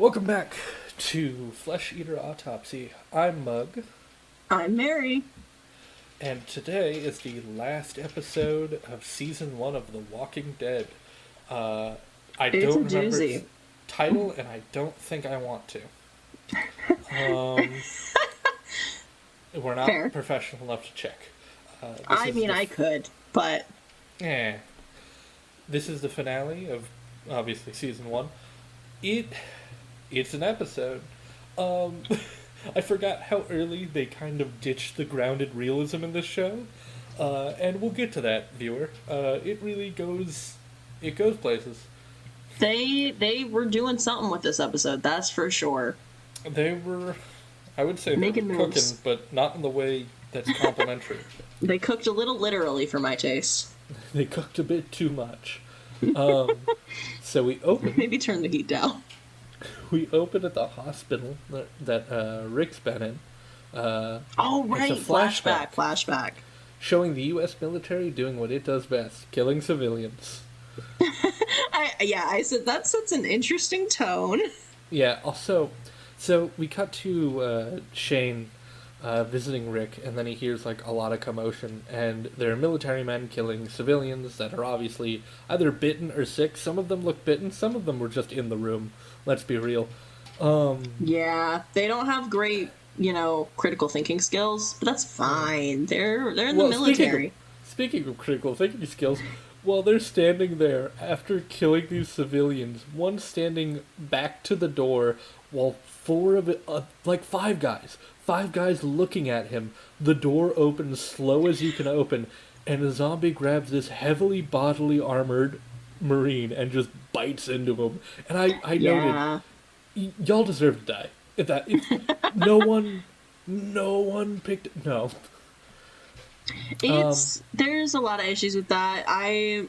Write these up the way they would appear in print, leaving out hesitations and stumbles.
Welcome back to Flesh Eater Autopsy. I'm Mug, I'm Mary. and today is the last episode of Season 1 of The Walking Dead. I It's don't a remember its doozy. title, and I don't think I want to. Um, we're not Fair. professional enough to check. This I is mean, the I could, but eh. This is the finale of, obviously, Season 1. It's an episode. Um, I forgot how early they kind of ditched the grounded realism in this show, and we'll get to that, viewer. It goes places. they were doing something with this episode. That's for sure. They were, I would say, they were Making cooking, moves. but not in the way that's complimentary. They cooked a little literally for my taste. They cooked a bit too much. So we open. Maybe turn the heat down. We open at the hospital that Rick's been in. Oh right, It's a flashback. flashback. Showing the U.S. military doing what it does best, killing civilians. I said that sets an interesting tone. Yeah, also, so we cut to Shane visiting Rick, and then he hears like a lot of commotion, and there are military men killing civilians that are obviously either bitten or sick. Some of them look bitten, some of them were just in the room. Let's be real. Yeah, they don't have great, critical thinking skills, but that's fine. They're in the military. Speaking of critical thinking skills, while they're standing there after killing these civilians, one standing back to the door while five guys looking at him, the door opens slow as you can open, and a zombie grabs this heavily bodily armored Marine and just bites into him. And I Yeah. noted, y'all deserve to die. If no one picked, no. There's a lot of issues with that. I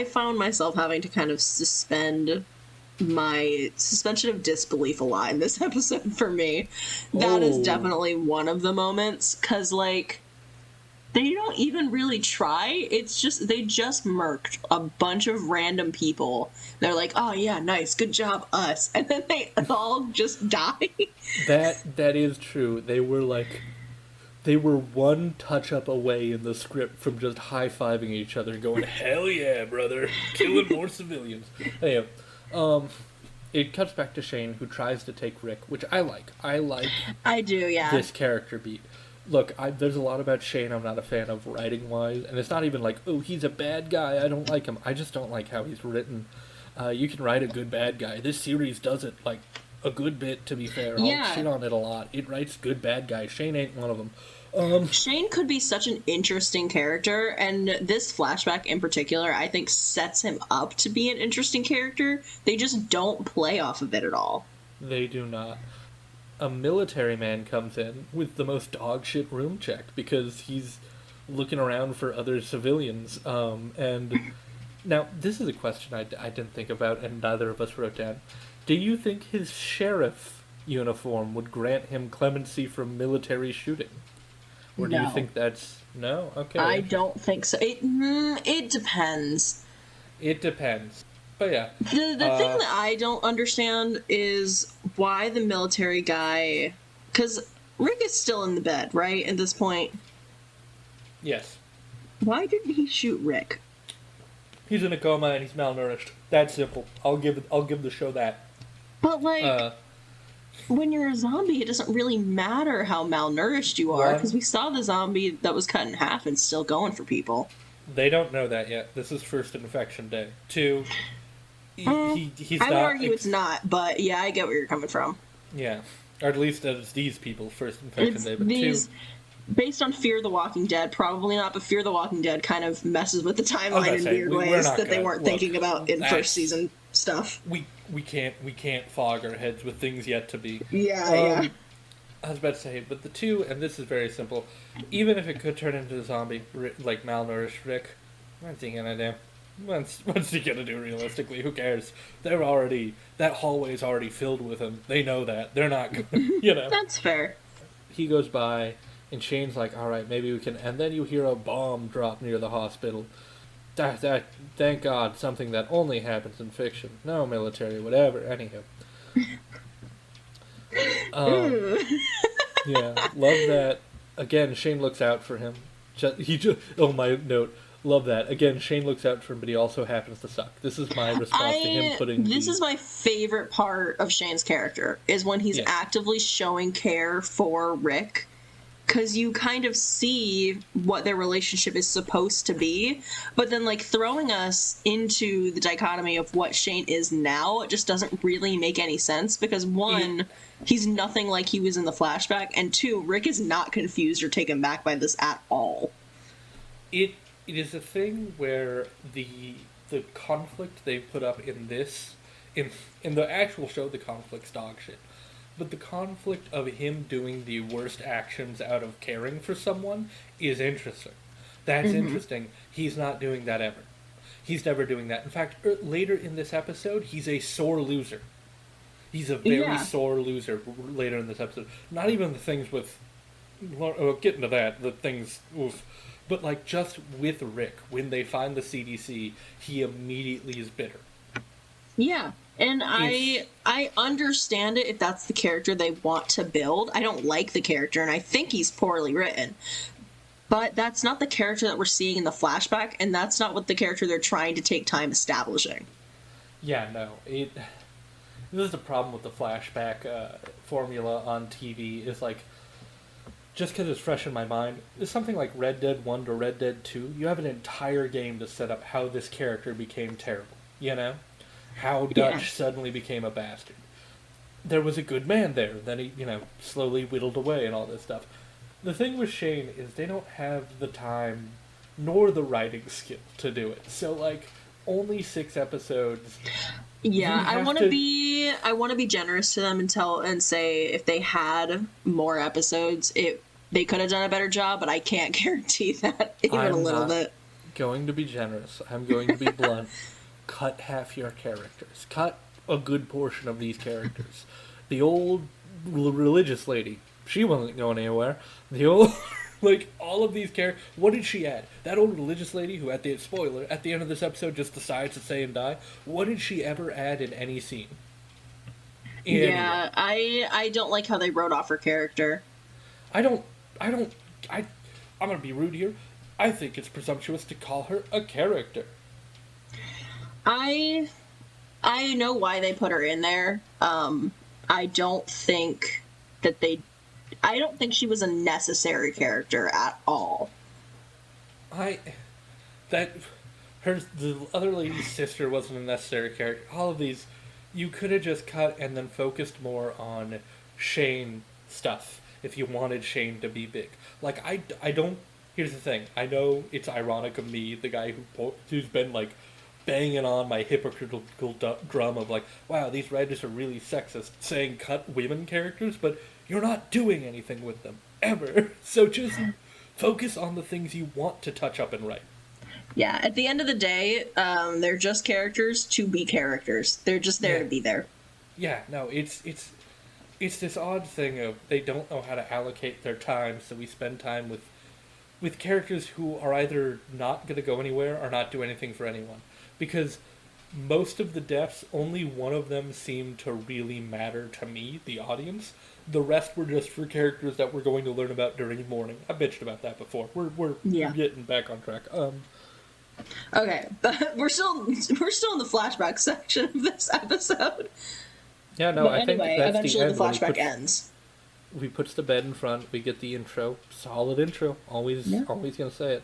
found myself having to kind of suspend my suspension of disbelief a lot in this episode for me. That is Oh. definitely one of the moments, because they don't even really try. It's just they just murked a bunch of random people. They're like, oh yeah, nice, good job, us. And then they all just die. That is true. They were one touch up away in the script from just high fiving each other, going, "Hell yeah, brother, killing more civilians." Anyway, it cuts back to Shane, who tries to take Rick, which I like. I like I do, yeah. this character beat. Look, there's a lot about Shane I'm not a fan of writing wise, and it's not even like, oh, he's a bad guy, I don't like him. I just don't like how he's written. You can write a good bad guy. This series does it like a good bit, to be fair. I'll Yeah. shit on it a lot. It writes good bad guys. Shane ain't one of them. Shane could be such an interesting character, and this flashback in particular, I think, sets him up to be an interesting character. They just don't play off of it at all. They do not. A military man comes in with the most dogshit room check because he's looking around for other civilians. And now, this is a question I didn't think about, and neither of us wrote down. Do you think his sheriff uniform would grant him clemency from military shooting? Or do you No. think that's... No? Okay. I don't think so. It depends. It depends. But yeah. The thing that I don't understand is why the military guy... Because Rick is still in the bed, right, at this point? Yes. Why didn't he shoot Rick? He's in a coma and he's malnourished. That's simple. I'll give the show that. But, Uh, when you're a zombie, it doesn't really matter how malnourished you are, One- because we saw the zombie that was cut in half and still going for people. They don't know that yet. This is first infection day. Two, he's I would not... argue it's not, but yeah, I get where you're coming from. Yeah. Or at least it's these people, first infection It's day. But these, two... based on Fear the Walking Dead, probably not, but Fear the Walking Dead kind of messes with the I was timeline gonna in say, weird we're ways not that they gonna- weren't look, thinking about in that's- first season stuff. We can't fog our heads with things yet to be. Yeah. I was about to say, but the two, and this is very simple, even if it could turn into a zombie, like malnourished Rick, what's he gonna do? What's he gonna do realistically? Who cares? That hallway's already filled with him. They know that. They're not gonna, That's fair. He goes by, and Shane's like, alright, maybe we can, and then you hear a bomb drop near the hospital. Thank God, something that only happens in fiction. No military, whatever, anywho. Um, yeah, love that. Again, Shane looks out for him. Oh, my note. Love that. Again, Shane looks out for him, but he also happens to suck. This is my response to him putting This is my favorite part of Shane's character, is when he's actively showing care for Rick, because you kind of see what their relationship is supposed to be, but then, like, throwing us into the dichotomy of what Shane is now, it just doesn't really make any sense, because one, he's nothing like he was in the flashback, and two, Rick is not confused or taken back by this at all. It is a thing where the conflict they put up in this, in the actual show, the conflict's dog shit. But the conflict of him doing the worst actions out of caring for someone is interesting. That's interesting. He's not doing that ever. He's never doing that. In fact, later in this episode, he's a sore loser. He's a very sore loser later in this episode. Not even the things with... Well, get into that. The things... Oof. But, like, just with Rick, when they find the CDC, he immediately is bitter. Yeah, and I understand it if that's the character they want to build. I don't like the character, and I think he's poorly written. But that's not the character that we're seeing in the flashback, and that's not what the character they're trying to take time establishing. Yeah, no. This is the problem with the flashback formula on TV, is, like, just because it's fresh in my mind, it's something like Red Dead 1 to Red Dead 2. You have an entire game to set up how this character became terrible, you know? How Dutch suddenly became a bastard. There was a good man there, then he, slowly whittled away and all this stuff. The thing with Shane is they don't have the time nor the writing skill to do it. So, like, only 6 episodes. Yeah, I want to be generous to them and say if they had more episodes, they could have done a better job, but I can't guarantee that even a little bit. Going to be generous. I'm going to be blunt. Cut half your characters. Cut a good portion of these characters. The old religious lady, she wasn't going anywhere. The old... Like, all of these characters... What did she add? That old religious lady who, at the end of this episode, just decides to say and die, what did she ever add in any scene? I don't like how they wrote off her character. I'm gonna be rude here. I think it's presumptuous to call her a character. I know why they put her in there. I don't think she was a necessary character at all. The other lady's sister wasn't a necessary character. All of these, you could have just cut and then focused more on Shane stuff if you wanted Shane to be big. Like, I don't... Here's the thing. I know it's ironic of me, the guy who's been, like, banging on my hypocritical drum of, like, wow, these writers are really sexist, saying cut women characters, but you're not doing anything with them, ever. So just focus on the things you want to touch up and write. Yeah, at the end of the day, they're just characters to be characters. They're just there to be there. Yeah, no, it's this odd thing of they don't know how to allocate their time, so we spend time with characters who are either not going to go anywhere or not do anything for anyone. Because most of the deaths, only one of them seemed to really matter to me, the audience. The rest were just for characters that we're going to learn about during morning. I bitched about that before. We're getting back on track. Okay, but we're still in the flashback section of this episode. Yeah, no, but I anyway, think that's eventually the end. The flashback ends. We puts the bed in front. We get the intro. Solid intro. Always gonna say it.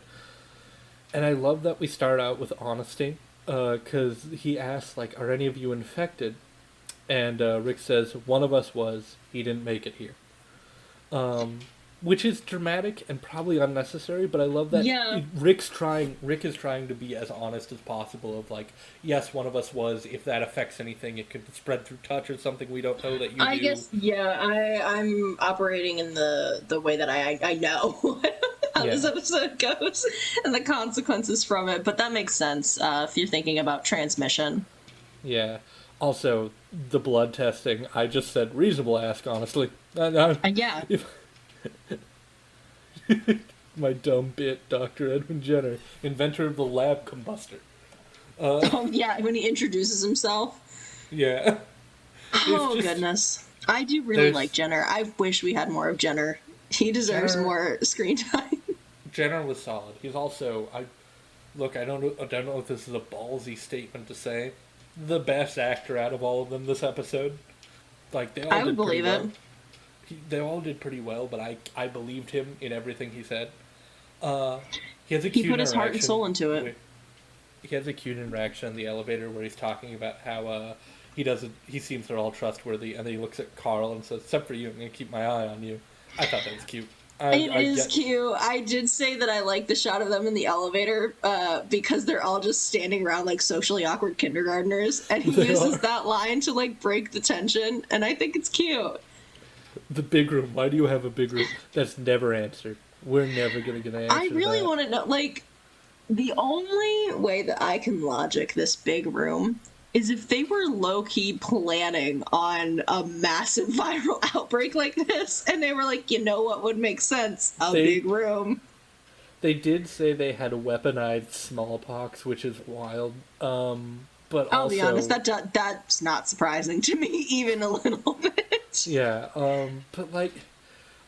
And I love that we start out with honesty. Because he asks, like, are any of you infected? And Rick says, one of us was. He didn't make it here. Which is dramatic and probably unnecessary, but I love that Rick is trying to be as honest as possible of, like, yes, one of us was. If that affects anything, it could spread through touch or something we don't know that you do. I guess, I'm operating in the way that I know how this episode goes and the consequences from it, but that makes sense if you're thinking about transmission. Yeah. Also, the blood testing, I just said reasonable ask, honestly. Yeah. My dumb bit, Dr. Edwin Jenner, inventor of the lab combustor. When he introduces himself. Yeah. Oh, goodness. I do really like Jenner. I wish we had more of Jenner. He deserves more screen time. Jenner was solid. He's also I don't know if this is a ballsy statement to say, the best actor out of all of them this episode. Like they all I would believe it. They all did pretty well, but I believed him in everything he said. He has a he put his heart and soul into it. He has a cute interaction in the elevator where he's talking about how he seems they're all trustworthy, and then he looks at Carl and says, "Except for you, I'm gonna keep my eye on you." I thought that was cute. It is cute. I did say that I like the shot of them in the elevator because they're all just standing around like socially awkward kindergartners, and he uses that line to like break the tension, and I think it's cute. The big room. Why do you have a big room? That's never answered. We're never going to get an answer. I really want to know, like, the only way that I can logic this big room is if they were low-key planning on a massive viral outbreak like this, and they were like, you know what would make sense? Big room. They did say they had weaponized smallpox, which is wild. But I'll be honest, that's not surprising to me, even a little bit. Yeah, but like,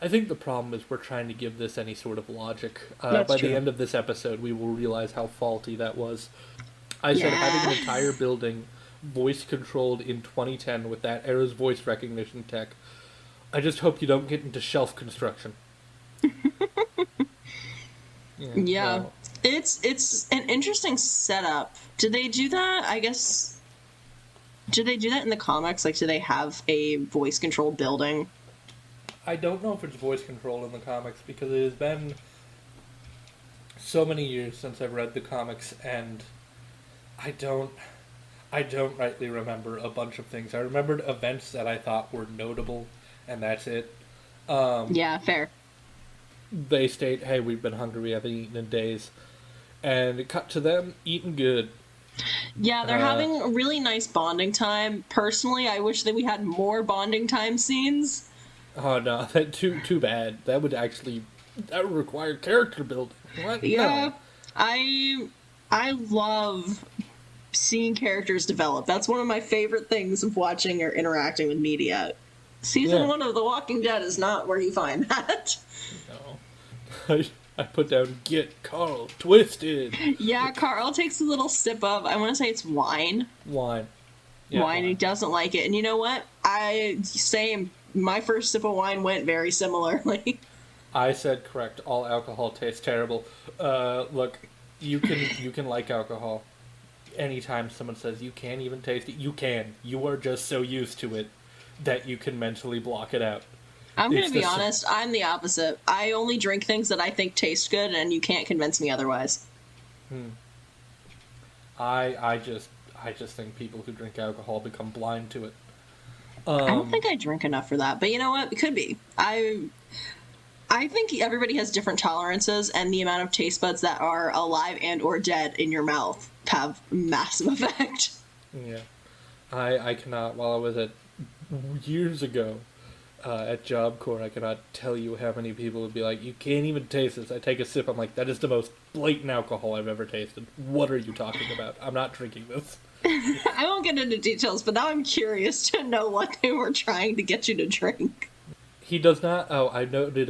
I think the problem is we're trying to give this any sort of logic. By the end of this episode, we will realize how faulty that was. I said having an entire building voice controlled in 2010 with that era's voice recognition tech. I just hope you don't get into shelf construction. Yeah. Well, it's an interesting setup. Did they do that? I guess. Did they do that in the comics? Like, do they have a voice controlled building? I don't know if it's voice controlled in the comics because it has been so many years since I've read the comics, and I don't rightly remember a bunch of things. I remembered events that I thought were notable, and that's it. Yeah, fair. They state, hey, we've been hungry, we haven't eaten in days. And it cut to them eating good. Yeah, they're having a really nice bonding time. Personally, I wish that we had more bonding time scenes. Oh, no, too bad. That would require character building. What? Yeah, No. I love seeing characters develop. That's one of my favorite things of watching or interacting with media. Season 1 of The Walking Dead is not where you find that. No. I put down, get Carl twisted. Yeah, Carl takes a little sip of, I want to say it's wine. Wine. Yeah, wine. He doesn't like it. And you know what? Same. My first sip of wine went very similarly. I said correct. All alcohol tastes terrible. Look, you can like alcohol. Anytime someone says you can't even taste it, you can. You are just so used to it that you can mentally block it out. I'm going to be honest, I'm the opposite. I only drink things that I think taste good, and you can't convince me otherwise. I just think people who drink alcohol become blind to it. I don't think I drink enough for that, but you know what? It could be. I think everybody has different tolerances, and the amount of taste buds that are alive and or dead in your mouth have massive effect. Yeah. I cannot, while I was years ago, at Job Corps, I cannot tell you how many people would be like, you can't even taste this. I take a sip, I'm like, that is the most blatant alcohol I've ever tasted. What are you talking about? I'm not drinking this. I won't get into details, but now I'm curious to know what they were trying to get you to drink. He does not, I noted,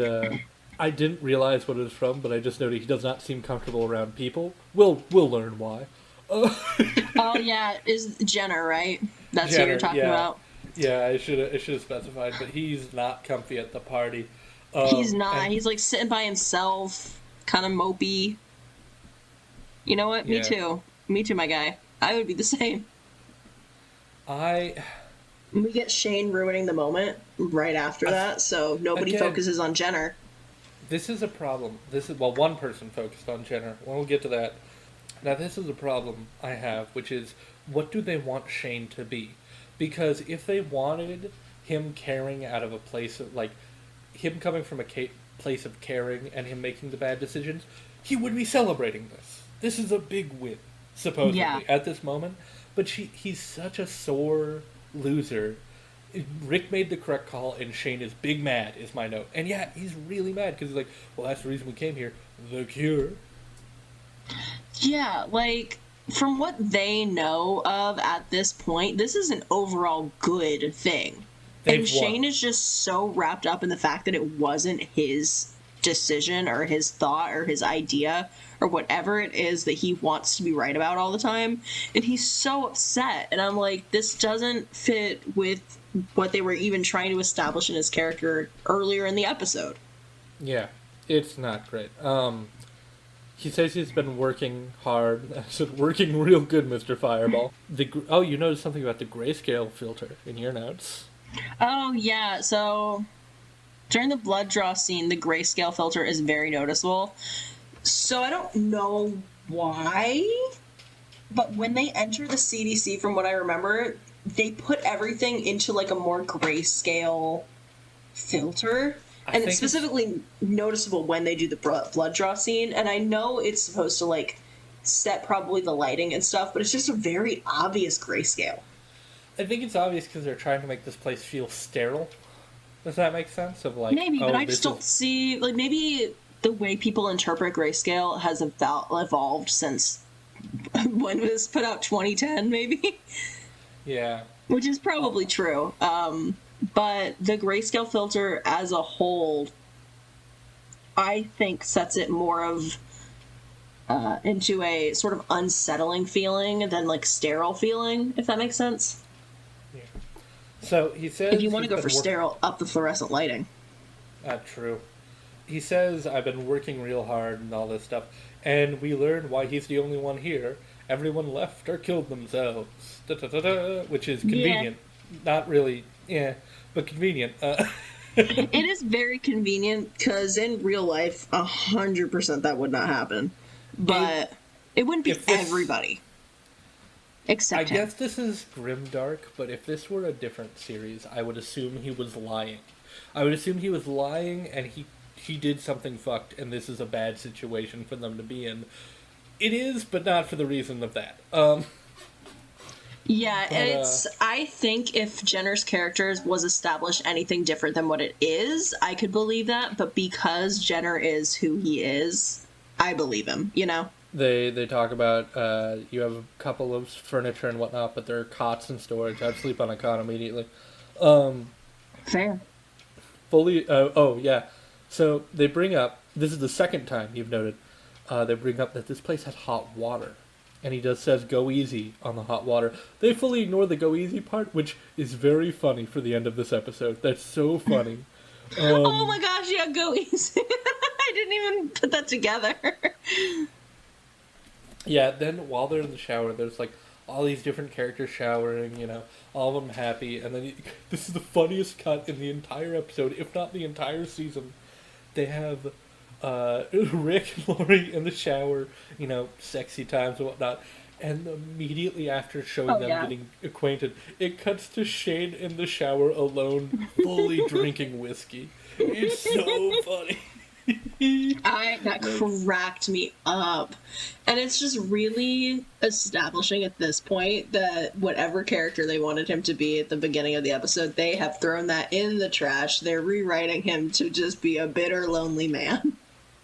I didn't realize what it was from, but I just noted he does not seem comfortable around people. We'll learn why. Oh yeah, is Jenner, right? That's Jenner, who you're talking about? Yeah, I should have specified, but he's not comfy at the party. He's not. He's like sitting by himself, kind of mopey. You know what? Yeah. Me too, my guy. I would be the same. We get Shane ruining the moment right after that, so nobody focuses on Jenner. This is a problem. One person focused on Jenner. We'll get to that. Now, this is a problem I have, which is, what do they want Shane to be? Because if they wanted him caring out of a place of, like, him coming from a place of caring and him making the bad decisions, he would be celebrating this. This is a big win, supposedly, at this moment. But he's such a sore loser. Rick made the correct call, and Shane is big mad, is my note. And yeah, he's really mad, because he's like, well, that's the reason we came here. The cure. Yeah, like, from what they know of at this point, this is an overall good thing. And Shane is just so wrapped up in the fact that it wasn't his decision or his thought or his idea or whatever it is that he wants to be right about all the time. And he's so upset. And I'm like, this doesn't fit with what they were even trying to establish in his character earlier in the episode. Yeah, it's not great. He says he's been working hard. I said, working real good, Mr. Fireball. You noticed something about the grayscale filter in your notes. Oh, yeah. So during the blood draw scene, the grayscale filter is very noticeable. So I don't know why, but when they enter the CDC, from what I remember, they put everything into like a more grayscale filter. And it's specifically noticeable when they do the blood draw scene. And I know it's supposed to like set probably the lighting and stuff, but it's just a very obvious grayscale. I think it's obvious because they're trying to make this place feel sterile. Does that make sense? Of like, maybe, but I just don't see, like, maybe the way people interpret grayscale has evolved since when it was put out, 2010, maybe. Yeah. Which is probably true. But the grayscale filter as a whole, I think, sets it more of into a sort of unsettling feeling than like sterile feeling, if that makes sense. So he says, if you want to go for sterile, up the fluorescent lighting. True. He says, I've been working real hard and all this stuff, and we learn why he's the only one here. Everyone left or killed themselves, which is convenient. Yeah. Not really, but convenient. It is very convenient because in real life, 100% that would not happen. But it wouldn't be everybody. Except him. Guess this is grimdark, but if this were a different series, I would assume he was lying. I would assume he was lying and he did something fucked, and this is a bad situation for them to be in. It is, but not for the reason of that. Yeah, but, I think if Jenner's character was established anything different than what it is, I could believe that, but because Jenner is who he is, I believe him, you know? They talk about, you have a couple of furniture and whatnot, but there are cots in storage. I'd sleep on a cot immediately. Fair. Fully, yeah. So they bring up, this is the second time you've noted, they bring up that this place has hot water. And he says go easy on the hot water. They fully ignore the go easy part, which is very funny for the end of this episode. That's so funny. Oh my gosh, yeah, go easy. I didn't even put that together. Yeah, then while they're in the shower, there's like all these different characters showering, you know, all of them happy. And then this is the funniest cut in the entire episode, if not the entire season. They have Rick and Lori in the shower, you know, sexy times and whatnot. And immediately after showing them getting acquainted, it cuts to Shane in the shower alone, fully drinking whiskey. It's so funny. That cracked me up. And it's just really establishing at this point that whatever character they wanted him to be at the beginning of the episode, they have thrown that in the trash. They're rewriting him to just be a bitter, lonely man.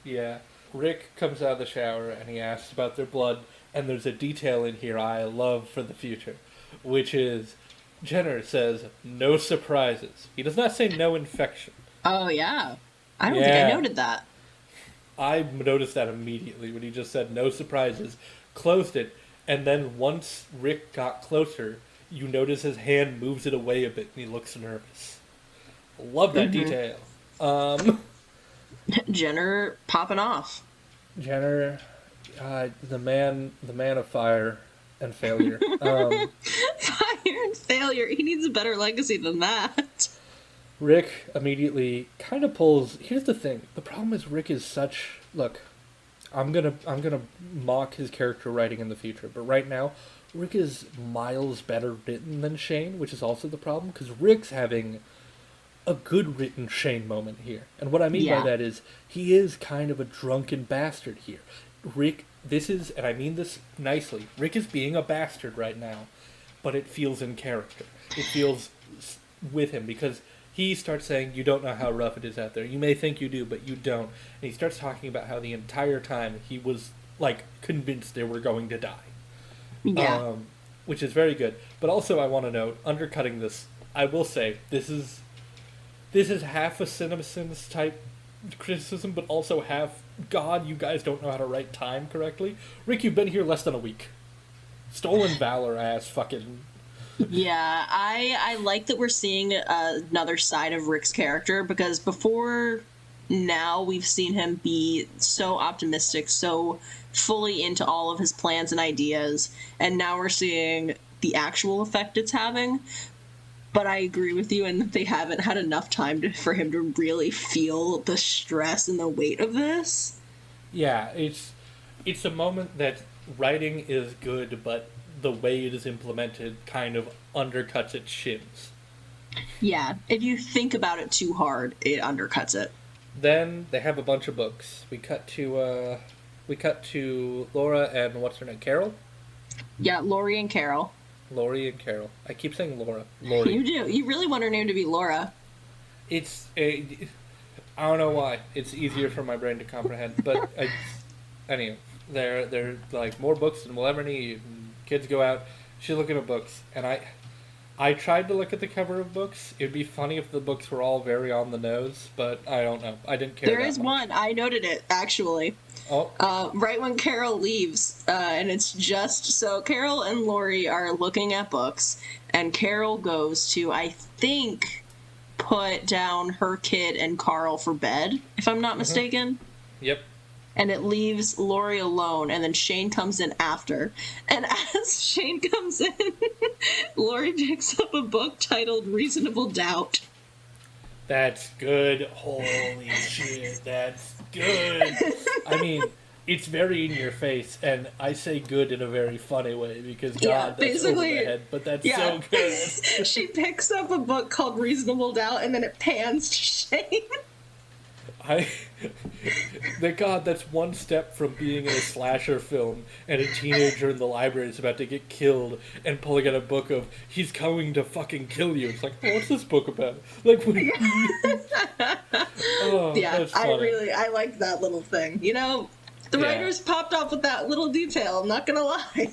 Yeah. Rick comes out of the shower and he asks about their blood, and there's a detail in here I love for the future, which is Jenner says, no surprises. He does not say no infection. Oh, yeah. I don't think I noted that. I noticed that immediately when he just said no surprises, closed it, and then once Rick got closer, you notice his hand moves it away a bit and he looks nervous. Love that detail. Jenner popping off. Jenner, the man of fire and failure. Fire and failure. He needs a better legacy than that. Rick immediately kind of pulls. Here's the thing. The problem is Rick is such. Look, I'm gonna mock his character writing in the future, but right now, Rick is miles better written than Shane, which is also the problem because Rick's having a good written Shane moment here, and what I mean by that is he is kind of a drunken bastard here. Rick, this is, and I mean this nicely. Rick is being a bastard right now, but it feels in character. It feels with him because. He starts saying, you don't know how rough it is out there. You may think you do, but you don't. And he starts talking about how the entire time he was, like, convinced they were going to die. Yeah. Which is very good. But also, I want to note, undercutting this, I will say this is half a CinemaSins type criticism, but also half God, you guys don't know how to write time correctly. Rick, you've been here less than a week. Stolen Valor ass fucking. Yeah, I like that we're seeing another side of Rick's character, because before now we've seen him be so optimistic, so fully into all of his plans and ideas, and now we're seeing the actual effect it's having. But I agree with you in that they haven't had enough time for him to really feel the stress and the weight of this. Yeah, it's a moment that writing is good, but the way it is implemented kind of undercuts its shins. Yeah, if you think about it too hard, it undercuts it. Then they have a bunch of books. We cut to Laura and what's her name, Carol? Yeah, Lori and Carol. Lori and Carol. I keep saying Laura. Lori. You do. You really want her name to be Laura. I don't know why. It's easier for my brain to comprehend. But anyway, they're like more books than we'll ever need. Kids go out. She's looking at books, and I tried to look at the cover of books. It'd be funny if the books were all very on the nose, but I don't know. I didn't care. There is one. I noted it actually. Oh. Right when Carol leaves, and it's just so Carol and Lori are looking at books, and Carol goes to, I think, put down her kid and Carl for bed, if I'm not mistaken. Yep. And it leaves Lori alone, and then Shane comes in after. And as Shane comes in, Lori picks up a book titled Reasonable Doubt. That's good. Holy shit, that's good. I mean, it's very in your face, and I say good in a very funny way because God, that's over the head, but that's so good. She picks up a book called Reasonable Doubt, and then it pans to Shane. God, that's one step from being in a slasher film and a teenager in the library is about to get killed and pulling out a book of he's coming to fucking kill you. It's like, oh, what's this book about? Like, oh, yeah, I like that little thing. You know, the writers popped up with that little detail. I'm not gonna lie.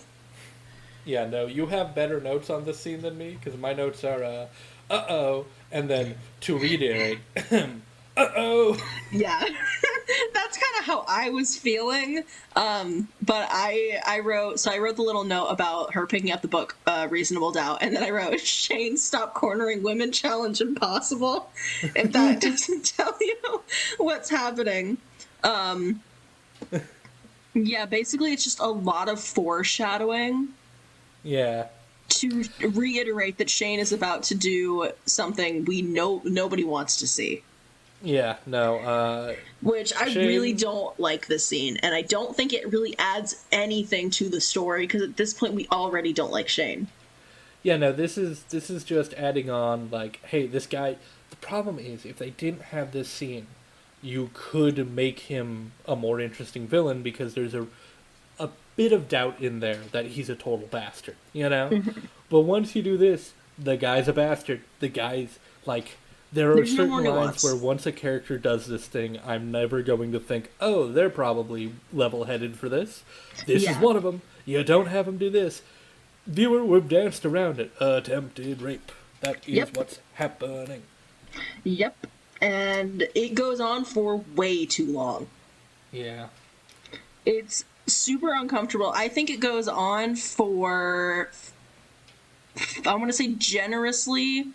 Yeah, no, you have better notes on this scene than me because my notes are uh-oh, and then to reiterate. Uh-oh. Yeah. That's kind of how I was feeling. But I wrote the little note about her picking up the book, Reasonable Doubt, and then I wrote, Shane, stop cornering women, challenge impossible. If that doesn't tell you what's happening. Yeah, basically it's just a lot of foreshadowing. Yeah. To reiterate that Shane is about to do something we know nobody wants to see. Yeah, no, Which I really don't like this scene, and I don't think it really adds anything to the story, because at this point we already don't like Shane. Yeah, no, this is just adding on, like, hey, this guy... The problem is, if they didn't have this scene, you could make him a more interesting villain, because there's a bit of doubt in there that he's a total bastard, you know? But once you do this, the guy's a bastard. The guy's, like... There's certain lines where once a character does this thing, I'm never going to think, oh, they're probably level-headed for this. This is one of them. You don't have them do this. Viewer, we've danced around it. Attempted rape. That is what's happening. Yep. And it goes on for way too long. Yeah. It's super uncomfortable. I think it goes on for, I want to say generously,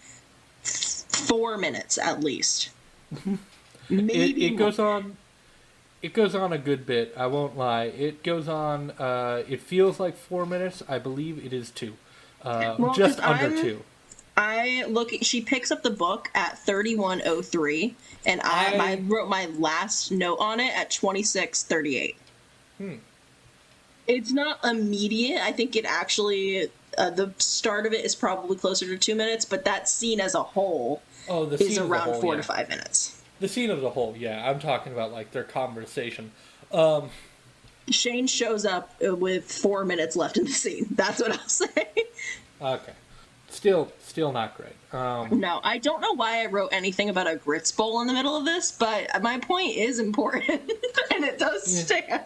4 minutes at least. Maybe it goes on. It goes on a good bit. I won't lie. It goes on. It feels like 4 minutes. I believe it is 2. Just under 2. I look. She picks up the book at 31:03, and I wrote my last note on it at 26:38. It's not immediate. I think it actually. The start of it is probably closer to 2 minutes, but that scene as a whole is around 4 to 5 minutes. The scene as a whole, yeah. I'm talking about, like, their conversation. Shane shows up with 4 minutes left in the scene. That's what I'll say. Okay. Still not great. No, I don't know why I wrote anything about a grits bowl in the middle of this, but my point is important, and it does stand.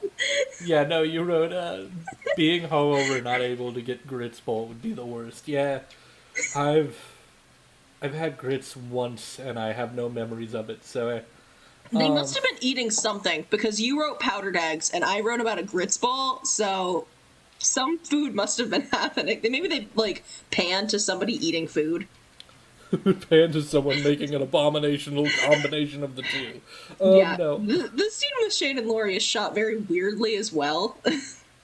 Yeah, no, you wrote, being hungover not able to get grits bowl would be the worst. Yeah, I I've had grits once, and I have no memories of it. So, They must have been eating something, because you wrote powdered eggs, and I wrote about a grits ball, so some food must have been happening. Maybe they, like, panned to somebody eating food. pan to someone making an abominational combination of the two. Yeah. No. The scene with Shane and Laurie is shot very weirdly as well.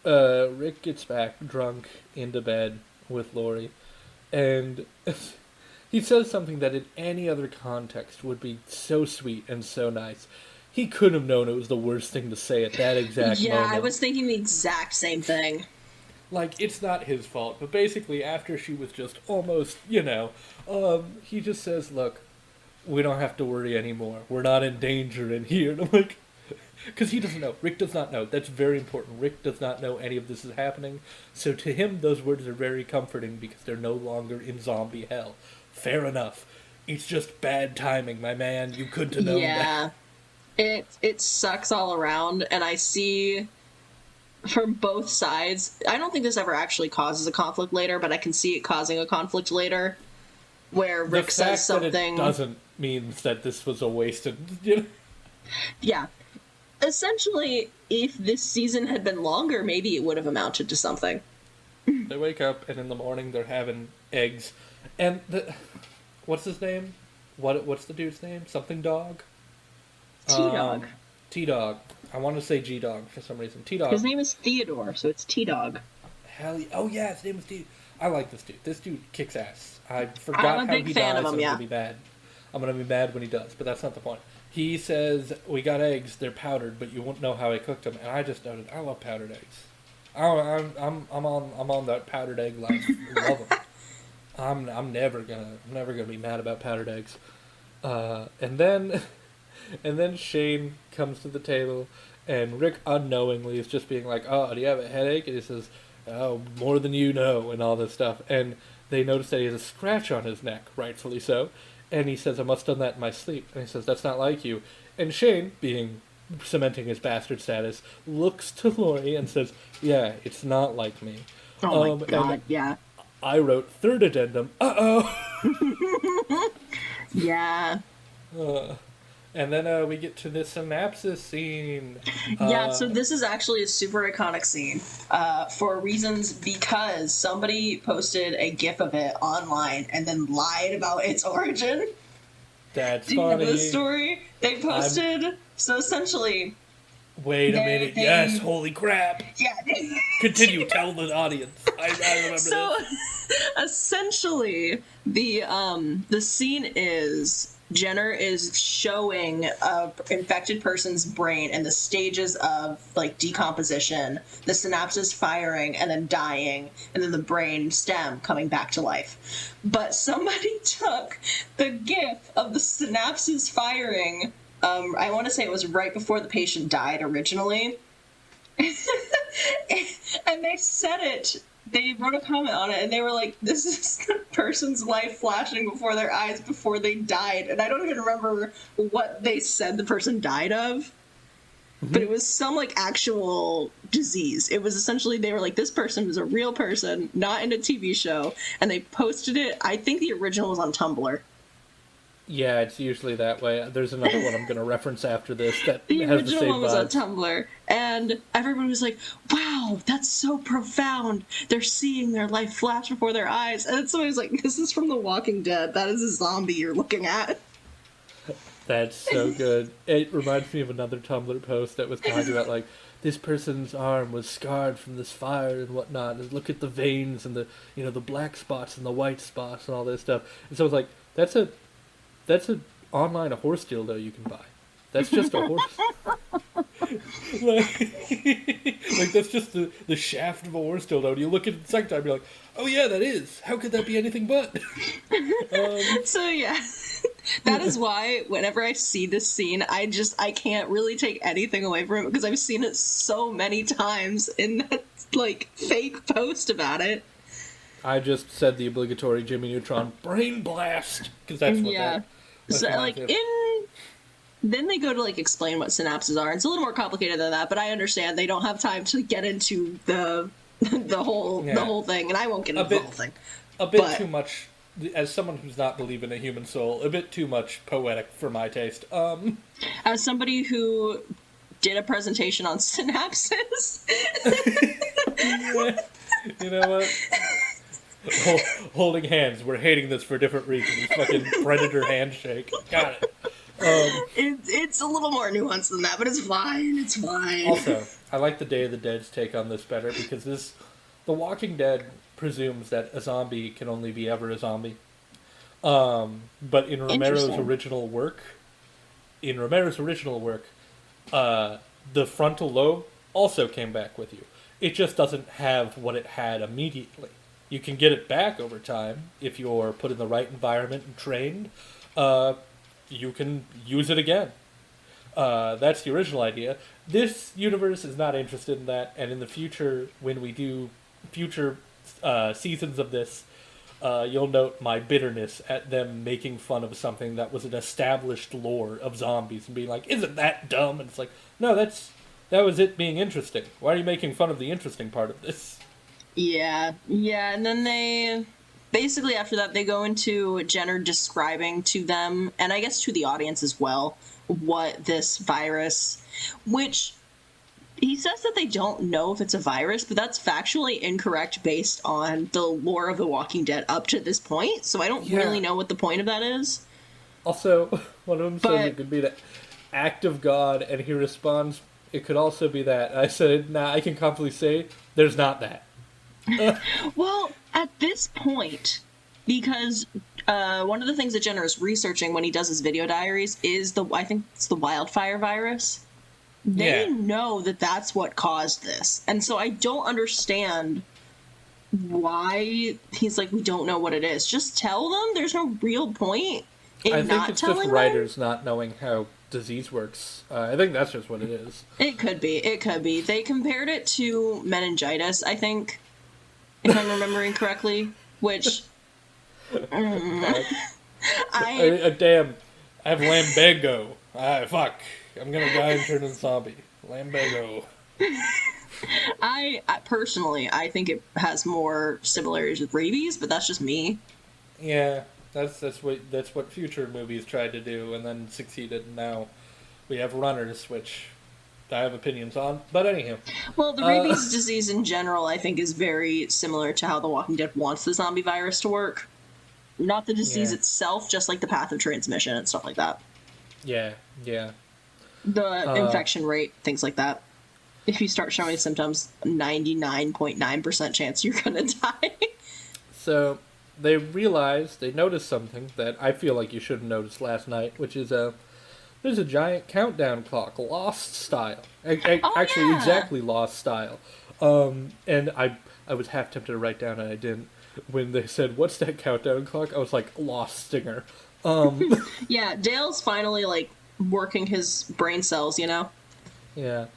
Rick gets back drunk into bed with Laurie, and he says something that in any other context would be so sweet and so nice. He couldn't have known it was the worst thing to say at that exact moment. Yeah, I was thinking the exact same thing. Like, it's not his fault, but basically after she was just almost, he just says, look, we don't have to worry anymore. We're not in danger in here. And I'm like, because he doesn't know. Rick does not know. That's very important. Rick does not know any of this is happening. So to him, those words are very comforting because they're no longer in zombie hell. Fair enough. It's just bad timing, my man. You couldn't have known that. It sucks all around, and I see from both sides. I don't think this ever actually causes a conflict later, but I can see it causing a conflict later, where Rick says something. That it doesn't mean that this was a wasted. Yeah. Essentially, if this season had been longer, maybe it would have amounted to something. They wake up, and in the morning they're having eggs. And what's his name? What's the dude's name? Something Dog? T-Dog. T-Dog. I want to say G-Dog for some reason. T-Dog. His name is Theodore, so it's T-Dog. Oh yeah, his name is T. I like this dude. This dude kicks ass. I forgot how he dies. I'm gonna be mad. I'm gonna be mad when he does, but that's not the point. He says, we got eggs, they're powdered, but you won't know how I cooked them. And I just noted, I love powdered eggs. I'm on that powdered egg life. Love them. I'm never gonna be mad about powdered eggs. And then Shane comes to the table, and Rick unknowingly is just being like, oh, do you have a headache? And he says, oh, more than you know, and all this stuff. And they notice that he has a scratch on his neck, rightfully so. And he says, I must have done that in my sleep. And he says, that's not like you. And Shane, cementing his bastard status, looks to Laurie and says, yeah, it's not like me. Oh my god, yeah. I wrote third addendum, uh-oh. Yeah. And then we get to the synapses scene. So this is actually a super iconic scene for reasons because somebody posted a GIF of it online and then lied about its origin. That's funny. Do you know the story? They posted... So essentially... Wait a minute. Yes, holy crap. Yeah. Continue, tell the audience. I remember this. So, essentially, the scene is... Jenner is showing a infected person's brain and the stages of like decomposition, the synapses firing and then dying, and then the brain stem coming back to life. But somebody took the GIF of the synapses firing. I want to say it was right before the patient died originally, and they said it. They wrote a comment on it, and they were like, this is the person's life flashing before their eyes before they died. And I don't even remember what they said the person died of. But it was some, like, actual disease. It was essentially, they were like, this person was a real person, not in a TV show. And they posted it. I think the original was on Tumblr. Yeah, it's usually that way. There's another one I'm going to reference after this that the has the same original one was vibes. on Tumblr, and everyone was like, wow, that's so profound. They're seeing their life flash before their eyes. And somebody was like, this is from The Walking Dead. That is a zombie you're looking at. That's so good. It reminds me of another Tumblr post that was talking about, like, this person's arm was scarred from this fire and whatnot, and look at the veins and the black spots and the white spots and all this stuff. And so I was like, that's an online horse dildo you can buy. That's just a horse. like that's just the shaft of a horse dildo. And you look at it the second time, you're like, oh yeah, that is. How could that be anything but? So yeah, that is why whenever I see this scene, I can't really take anything away from it because I've seen it so many times in that like fake post about it. I just said the obligatory Jimmy Neutron brain blast because that's what that. So like then they go to like explain what synapses are. It's a little more complicated than that, but I understand they don't have time to get into the whole thing, and I won't get into the whole thing. A bit too much as someone who's not believing a human soul, a bit too much poetic for my taste. As somebody who did a presentation on synapses. Yeah, you know what? Holding hands. We're hating this for different reasons. Fucking predator handshake. Got it. It's a little more nuanced than that, but it's fine. It's fine. Also, I like the Day of the Dead's take on this better because The Walking Dead presumes that a zombie can only be ever a zombie. But in Romero's original work, the frontal lobe also came back with you. It just doesn't have what it had immediately. You can get it back over time if you're put in the right environment and trained. You can use it again. That's the original idea. This universe is not interested in that, and in the future, when we do future seasons of this, you'll note my bitterness at them making fun of something that was an established lore of zombies and being like, "Isn't that dumb?" And it's like, no, that was it being interesting. Why are you making fun of the interesting part of this? Yeah, and then they basically after that they go into Jenner describing to them, and I guess to the audience as well, what this virus, which he says that they don't know if it's a virus, but that's factually incorrect based on the lore of The Walking Dead up to this point, so I don't really know what the point of that is. Also, one of them says it could be the act of God, and he responds, it could also be that. I said, nah, I can confidently say there's not that. Well, at this point, because one of the things that Jenner is researching when he does his video diaries is I think it's the wildfire virus. They know that that's what caused this. And so I don't understand why he's like, we don't know what it is. Just tell them. There's no real point in not telling them. I think it's just writers not knowing how disease works. I think that's just what it is. It could be. They compared it to meningitis, I think, if I'm remembering correctly, which... Damn. I have lambago. Fuck. I'm gonna die and turn into a zombie. Lambago. I personally, I think it has more similarities with rabies, but that's just me. Yeah, that's what future movies tried to do and then succeeded. And now we have runners, which I have opinions on. But anyhow. Well, the rabies disease in general, I think, is very similar to how The Walking Dead wants the zombie virus to work. Not the disease itself, just like the path of transmission and stuff like that. Yeah. The infection rate, things like that. If you start showing symptoms, 99.9% chance you're gonna die. So they noticed something that I feel like you should have noticed last night, which is there's a giant countdown clock, Lost style. Actually, exactly Lost style. And I was half tempted to write down and I didn't. When they said, "What's that countdown clock?" I was like, "Lost Stinger." Yeah, Dale's finally working his brain cells, you know? Yeah.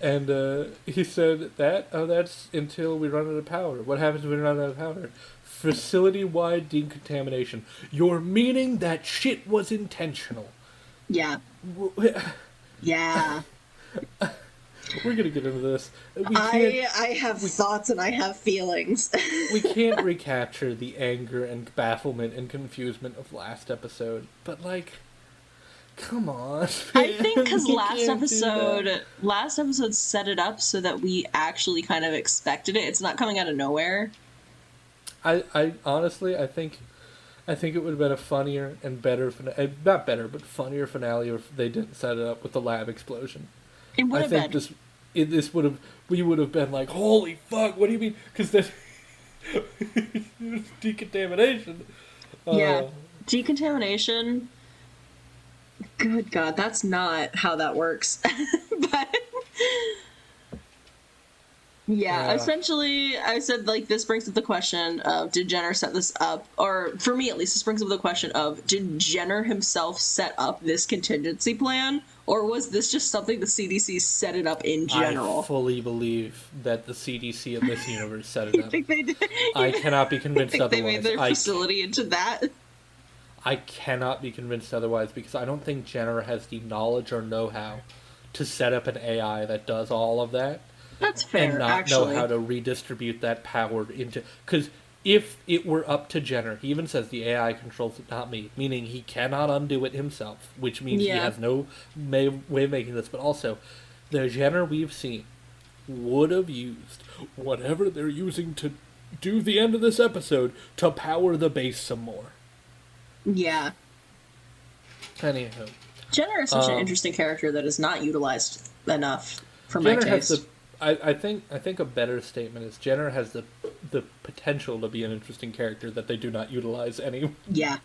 And he said that's until we run out of power. What happens when we run out of power? Facility-wide decontamination. You're meaning that shit was intentional. Yeah. Yeah. We're gonna get into this. I have thoughts and I have feelings. We can't recapture the anger and bafflement and confusement of last episode, but come on. I think because last episode set it up so that we actually kind of expected it. It's not coming out of nowhere. I honestly, I think it would have been a funnier and better, not better, but funnier finale if they didn't set it up with the lab explosion. It would have been. We would have been like, holy fuck, what do you mean? Because there's decontamination. Yeah, decontamination. Good God, that's not how that works. But yeah, essentially, I said this brings up the question of did Jenner set this up, or for me at least, this brings up the question of did Jenner himself set up this contingency plan, or was this just something the CDC set it up in general? I fully believe that the CDC of this universe set it up. You think they did? I cannot be convinced otherwise. They made their facility into that? I cannot be convinced otherwise because I don't think Jenner has the knowledge or know-how to set up an AI that does all of that. That's fair, and not know how to redistribute that power into... Because if it were up to Jenner, he even says the AI controls it, not me, meaning he cannot undo it himself, which means he Yeah. has no way of making this. But also, the Jenner we've seen would have used whatever they're using to do the end of this episode to power the base some more. Yeah. Anywho. Jenner is such an interesting character that is not utilized enough for my Jenner taste. has the. I think a better statement is Jenner has the potential to be an interesting character that they do not utilize anyway. Yeah.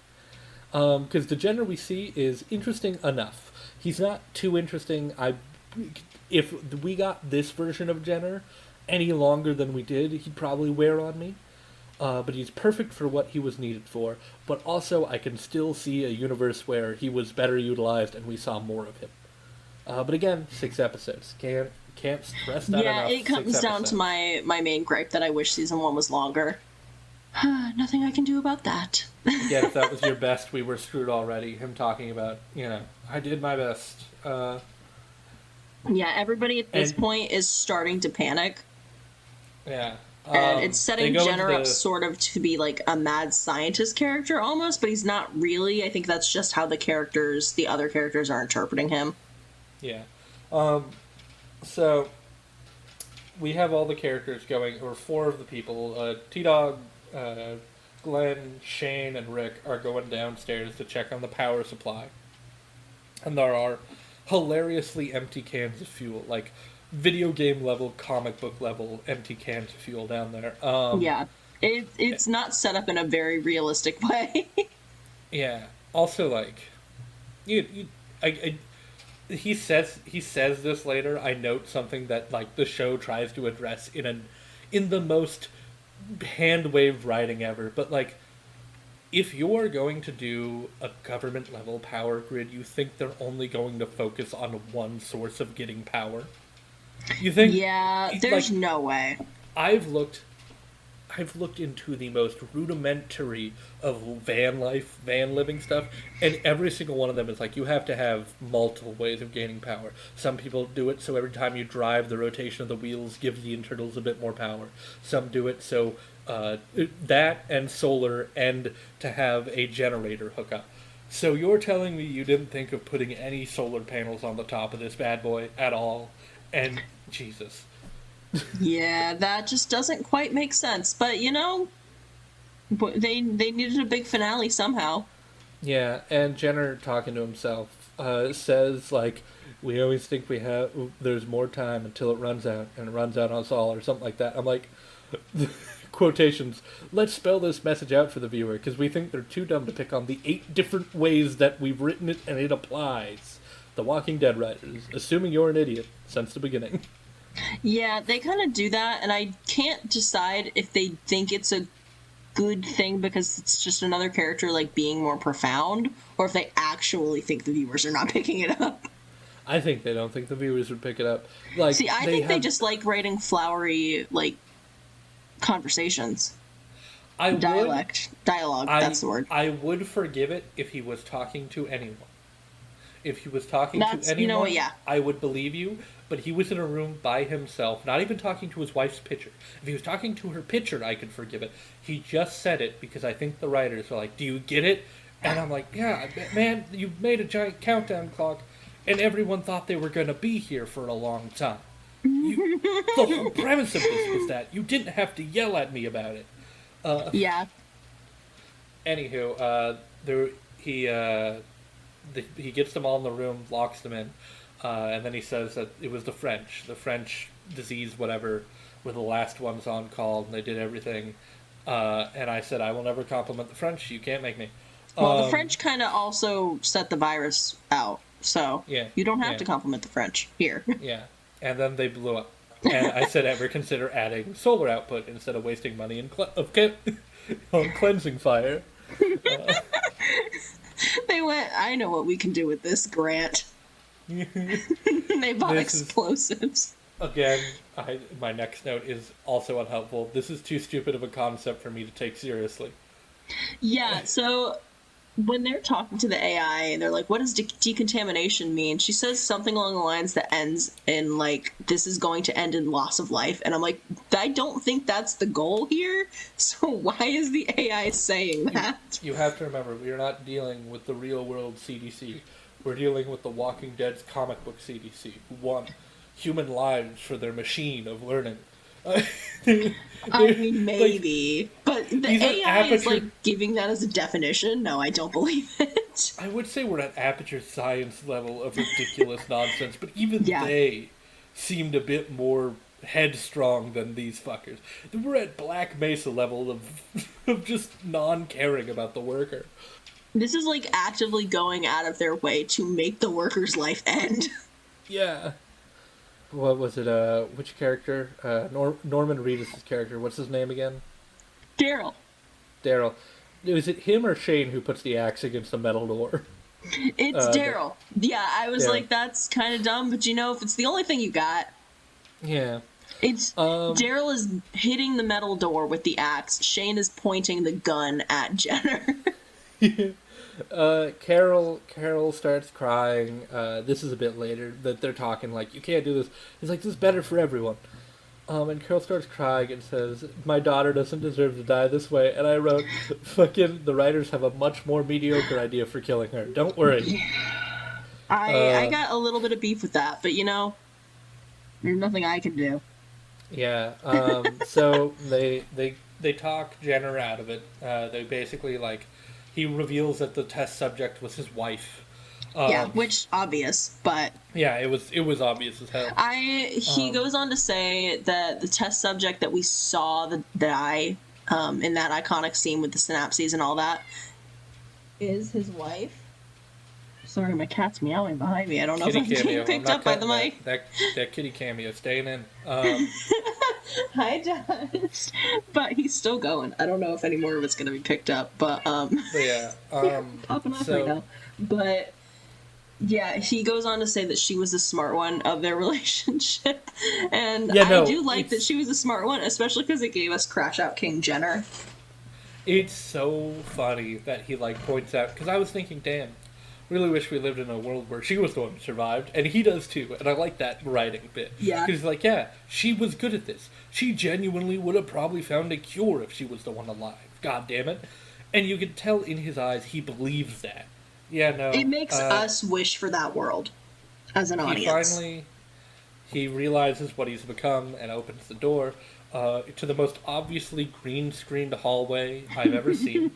Because the Jenner we see is interesting enough. He's not too interesting. If we got this version of Jenner any longer than we did, he'd probably wear on me. But he's perfect for what he was needed for. But also, I can still see a universe where he was better utilized and we saw more of him. But again, 6 episodes. Can't stress that enough. Yeah, it comes down to my main gripe that I wish season 1 was longer. Nothing I can do about that. Yeah, if that was your best, we were screwed already. Him talking about, I did my best. Yeah, everybody at this point is starting to panic. Yeah. And it's setting Jenner up sort of to be like a mad scientist character almost, but he's not really. I think that's just how the other characters are interpreting him. Yeah. So, we have all the characters going, or 4 of the people. T-Dog, Glenn, Shane, and Rick are going downstairs to check on the power supply. And there are hilariously empty cans of fuel, like video game level, comic book level empty cans of fuel down there. Yeah. It's not set up in a very realistic way. Yeah. Also, like, he says this later. I note something that like the show tries to address in the most hand waved writing ever. But like, if you're going to do a government level power grid, you think they're only going to focus on one source of getting power? You think? Yeah, there's no way. I've looked into the most rudimentary of van living stuff, and every single one of them is like, you have to have multiple ways of gaining power. Some people do it so every time you drive, the rotation of the wheels gives the internals a bit more power. Some do it so that and solar and to have a generator hookup. So you're telling me you didn't think of putting any solar panels on the top of this bad boy at all? And Jesus. Yeah, that just doesn't quite make sense. But they needed a big finale somehow. Yeah, and Jenner talking to himself says like, we always think there's more time until it runs out, and it runs out on us all, or something like that. I'm like, quotations, let's spell this message out for the viewer, because we think they're too dumb to pick on the 8 different ways that we've written it and it applies. The Walking Dead writers, assuming you're an idiot since the beginning. Yeah, they kind of do that, and I can't decide if they think it's a good thing because it's just another character like being more profound, or if they actually think the viewers are not picking it up. I think they don't think the viewers would pick it up. Like, see, I think they just like writing flowery like conversations. Dialogue. That's the word. I would forgive it if he was talking to anyone. If he was talking to anyone, you know what, yeah. I would believe you. But he was in a room by himself, not even talking to his wife's pitcher. If he was talking to her pitcher, I could forgive it. He just said it because I think the writers were like, do you get it? And I'm like, yeah, man, you made a giant countdown clock, and everyone thought they were going to be here for a long time. The whole premise of this was that you didn't have to yell at me about it. Yeah. Anywho, he gets them all in the room, locks them in. And then he says that it was the French disease, whatever, were the last ones on call, and they did everything. And I said, I will never compliment the French. You can't make me. Well, the French kind of also set the virus out, so you don't have to compliment the French here. Yeah, and then they blew up. And I said, ever consider adding solar output instead of wasting money on cleansing fire? They went, I know what we can do with this grant. They bought explosives. Again, my next note is also unhelpful. This is too stupid of a concept for me to take seriously. Yeah, so when they're talking to the AI and they're like, what does decontamination mean? She says something along the lines that ends in, like, this is going to end in loss of life. And I'm like, I don't think that's the goal here. So why is the AI saying that? You have to remember, we are not dealing with the real world CDC. We're dealing with the Walking Dead's comic book CDC, who want human lives for their machine of learning. I mean, maybe. Like, but the AI is, like, giving that as a definition? No, I don't believe it. I would say we're at aperture science level of ridiculous nonsense, but even they seemed a bit more headstrong than these fuckers. We're at Black Mesa level of just non-caring about the worker. This is, like, actively going out of their way to make the worker's life end. Yeah. What was it, which character? Norman Reedus' character. What's his name again? Daryl. Was it him or Shane who puts the axe against the metal door? It's Daryl. Yeah, I was like, that's kind of dumb, but you know, if it's the only thing you got... Yeah. It's Daryl is hitting the metal door with the axe. Shane is pointing the gun at Jenner. Carol starts crying. This is a bit later that they're talking like, you can't do this. He's like, this is better for everyone. And Carol starts crying and says, my daughter doesn't deserve to die this way. And I wrote, fucking, the writers have a much more mediocre idea for killing her. Don't worry. I got a little bit of beef with that, but you know, there's nothing I can do. Yeah. So they talk Jenner out of it. They basically, like, he reveals that the test subject was his wife. Which obvious, but yeah, it was obvious as hell. He goes on to say that the test subject that we saw die in that iconic scene with the synapses and all that is his wife. Sorry, my cat's meowing behind me. I don't know kitty if I'm getting picked up by the mic. That kitty cameo staying in. Hi, Josh. But he's still going. I don't know if any more of it's going to be picked up, but yeah. popping off right now. But yeah, he goes on to say that she was the smart one of their relationship, and I do like that she was the smart one, especially because it gave us Crash Out King Jenner. It's so funny that he like points out, because I was thinking, damn, really wish we lived in a world where she was the one who survived, and he does too, and I like that writing bit. Yeah. Because he's like, yeah, she was good at this. She genuinely would have probably found a cure if she was the one alive. God damn it. And you can tell in his eyes he believes that. Yeah, no. It makes us wish for that world as an audience. He realizes what he's become and opens the door to the most obviously green-screened hallway I've ever seen.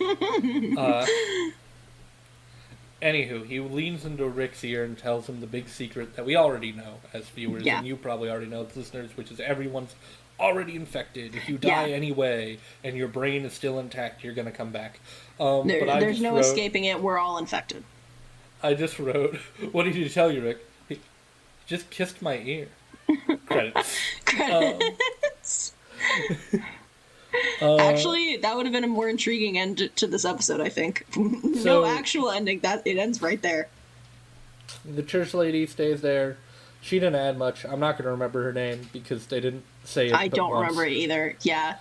Anywho, he leans into Rick's ear and tells him the big secret that we already know as viewers, and you probably already know as listeners, which is everyone's already infected. If you die anyway and your brain is still intact, you're going to come back. There's no escaping it. We're all infected. I just wrote, what did he tell you, Rick? He just kissed my ear. Credits. Credits. Actually, that would have been a more intriguing end to this episode, I think. No actual ending. That it ends right there. The church lady stays there. She didn't add much. I'm not going to remember her name because they didn't say it. I don't remember it either. Yeah.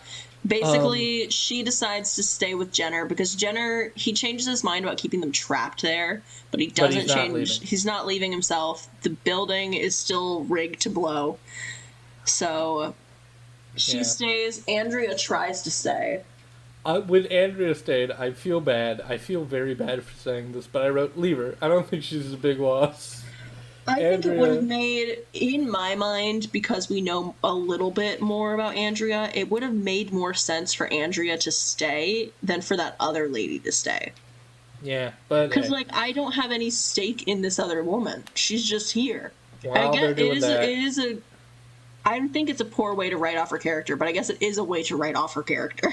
Basically, she decides to stay with Jenner because Jenner, he changes his mind about keeping them trapped there, but he doesn't change. He's not leaving himself. The building is still rigged to blow. So she stays. Andrea tries to stay. With Andrea stayed, I feel bad. I feel very bad for saying this, but I wrote, leave her. I don't think she's a big loss. I think it would have made, in my mind, because we know a little bit more about Andrea, it would have made more sense for Andrea to stay than for that other lady to stay. Yeah, but... Because, I don't have any stake in this other woman. She's just here. While they're doing that... I don't think it's a poor way to write off her character, but I guess it is a way to write off her character.